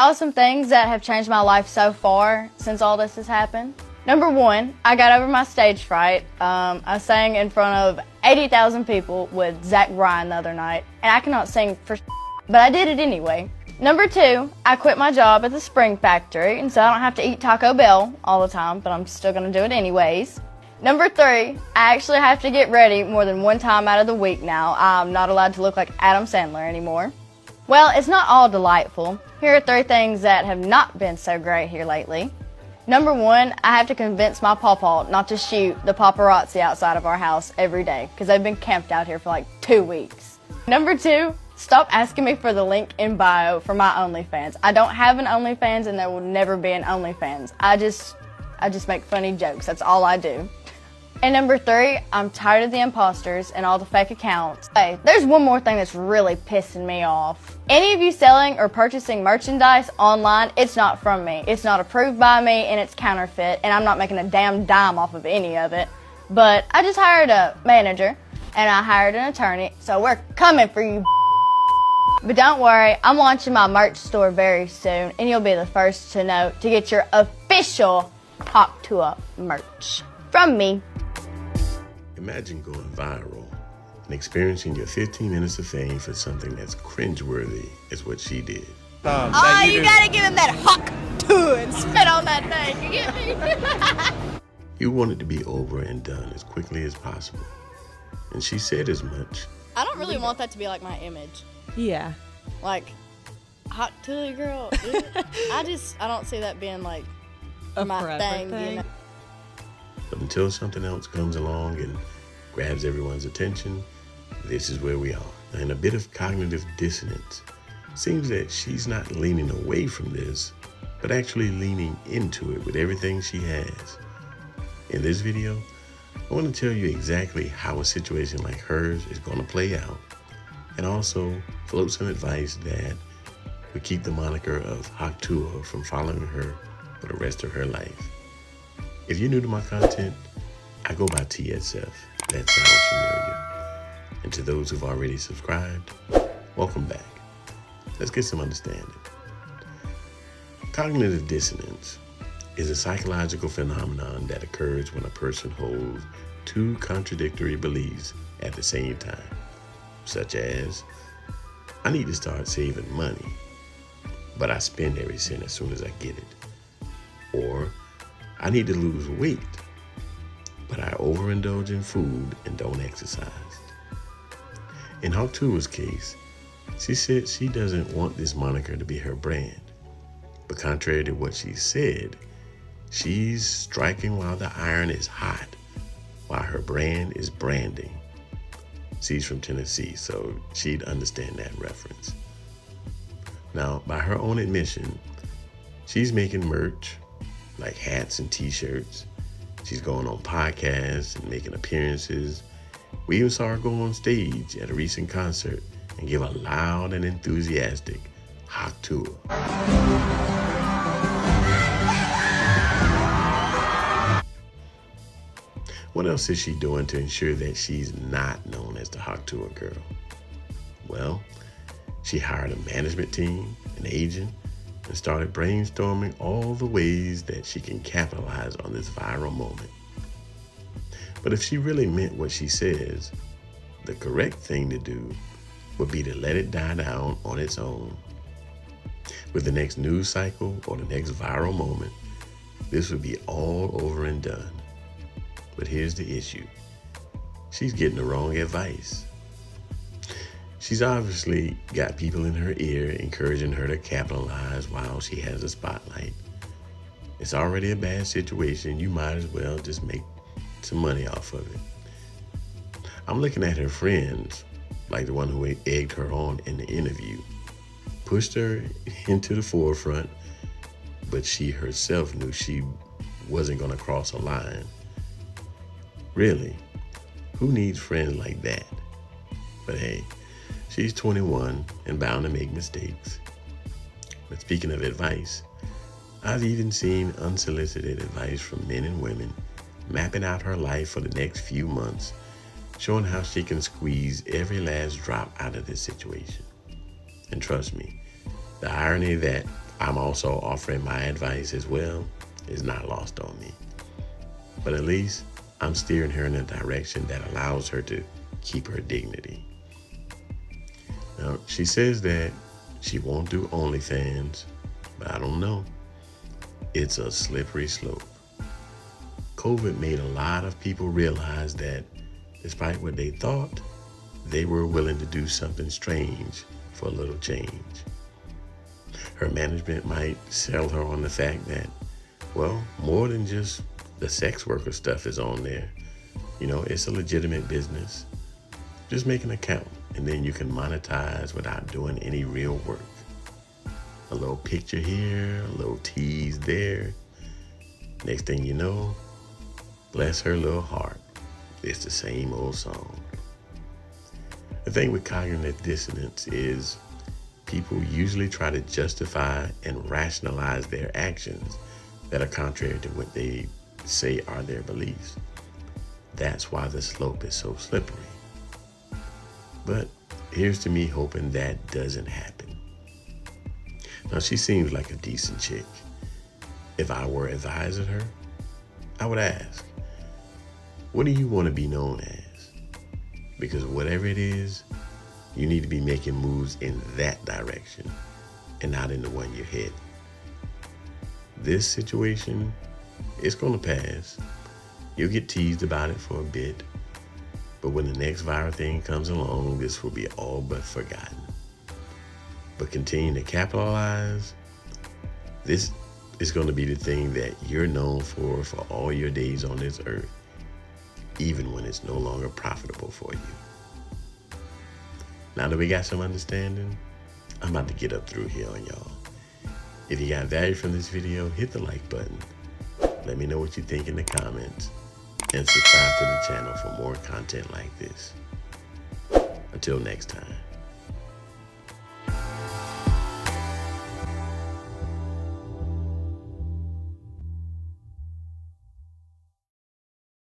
awesome things that have changed my life so far since all this has happened. Number one, I got over my stage fright. I sang in front of 80,000 people with Zach Bryan the other night, and I cannot sing for but I did it anyway. Number two, I quit my job at the spring factory, and so I don't have to eat Taco Bell all the time, but I'm still gonna do it anyways. Number three, I actually have to get ready more than one time out of the week now. I'm not allowed to look like Adam Sandler anymore. Well, it's not all delightful. Here are three things that have not been so great here lately. Number one, I have to convince my pawpaw not to shoot the paparazzi outside of our house every day because they've been camped out here for like 2 weeks. Number two, stop asking me for the link in bio for my OnlyFans. I don't have an OnlyFans and there will never be an OnlyFans. I just make funny jokes. That's all I do. And number three, I'm tired of the imposters and all the fake accounts. Hey, there's one more thing that's really pissing me off. Any of you selling or purchasing merchandise online, it's not from me. It's not approved by me and it's counterfeit and I'm not making a damn dime off of any of it. But I just hired a manager and I hired an attorney, so we're coming for you. But don't worry, I'm launching my merch store very soon and you'll be the first to know to get your official TUAH merch from me. Imagine going viral and experiencing your 15 minutes of fame for something that's cringeworthy as what she did. Oh, you gotta give him that hawk too and spit on that thing, you get me? You want it to be over and done as quickly as possible. And she said as much. I don't really want that to be like my image. Yeah. Like, hot tootie girl. I don't see that being like my thing. You know? But until something else comes along and grabs everyone's attention, this is where we are. And a bit of cognitive dissonance. Seems that she's not leaning away from this, but actually leaning into it with everything she has. In this video, I want to tell you exactly how a situation like hers is going to play out, and also float some advice that would keep the moniker of Hot TUAH from following her for the rest of her life. If you're new to my content, I go by TSF. That sounds familiar. And to those who've already subscribed, welcome back. Let's get some understanding. Cognitive dissonance is a psychological phenomenon that occurs when a person holds two contradictory beliefs at the same time, such as, I need to start saving money, but I spend every cent as soon as I get it. Or, I need to lose weight, but I overindulge in food and don't exercise. In Hot TUAH's case, she said she doesn't want this moniker to be her brand. But contrary to what she said, she's striking while the iron is hot, while her brand is branding. She's from Tennessee, so she'd understand that reference. Now, by her own admission, she's making merch, like hats and t-shirts. She's going on podcasts and making appearances. We even saw her go on stage at a recent concert and give a loud and enthusiastic Hot TUAH. What else is she doing to ensure that she's not known as the Hot TUAH girl? Well, she hired a management team, an agent, and started brainstorming all the ways that she can capitalize on this viral moment. But if she really meant what she says, the correct thing to do would be to let it die down on its own. With the next news cycle or the next viral moment, this would be all over and done. But here's the issue. She's getting the wrong advice. She's obviously got people in her ear encouraging her to capitalize while she has a spotlight. It's already a bad situation. You might as well just make some money off of it. I'm looking at her friends, like the one who egged her on in the interview, pushed her into the forefront, but she herself knew she wasn't going to cross a line. Really, who needs friends like that? But hey, she's 21 and bound to make mistakes. But speaking of advice, I've even seen unsolicited advice from men and women mapping out her life for the next few months, showing how she can squeeze every last drop out of this situation. And trust me, the irony that I'm also offering my advice as well. It's not lost on me. But at least I'm steering her in a direction that allows her to keep her dignity. Now, she says that she won't do OnlyFans, but I don't know. It's a slippery slope. COVID made a lot of people realize that despite what they thought, they were willing to do something strange for a little change. Her management might sell her on the fact that, well, more than just the sex worker stuff is on there. You know, it's a legitimate business. Just make an account and then you can monetize without doing any real work. A little picture here, a little tease there. Next thing you know, bless her little heart, it's the same old song. The thing with cognitive dissonance is people usually try to justify and rationalize their actions that are contrary to what they say are their beliefs. That's why the slope is so slippery. But here's to me hoping that doesn't happen. Now, she seems like a decent chick. If I were advising her, I would ask, what do you want to be known as? Because whatever it is, you need to be making moves in that direction and not in the one you're heading. This situation, it's going to pass. You'll get teased about it for a bit, but when the next viral thing comes along, this will be all but forgotten. But continue to capitalize. This is going to be the thing that you're known for all your days on this earth, even when it's no longer profitable for you. Now that we got some understanding, I'm about to get up through here on y'all. If you got value from this video, hit the like button. Let me know what you think in the comments and subscribe to the channel for more content like this. Until next time.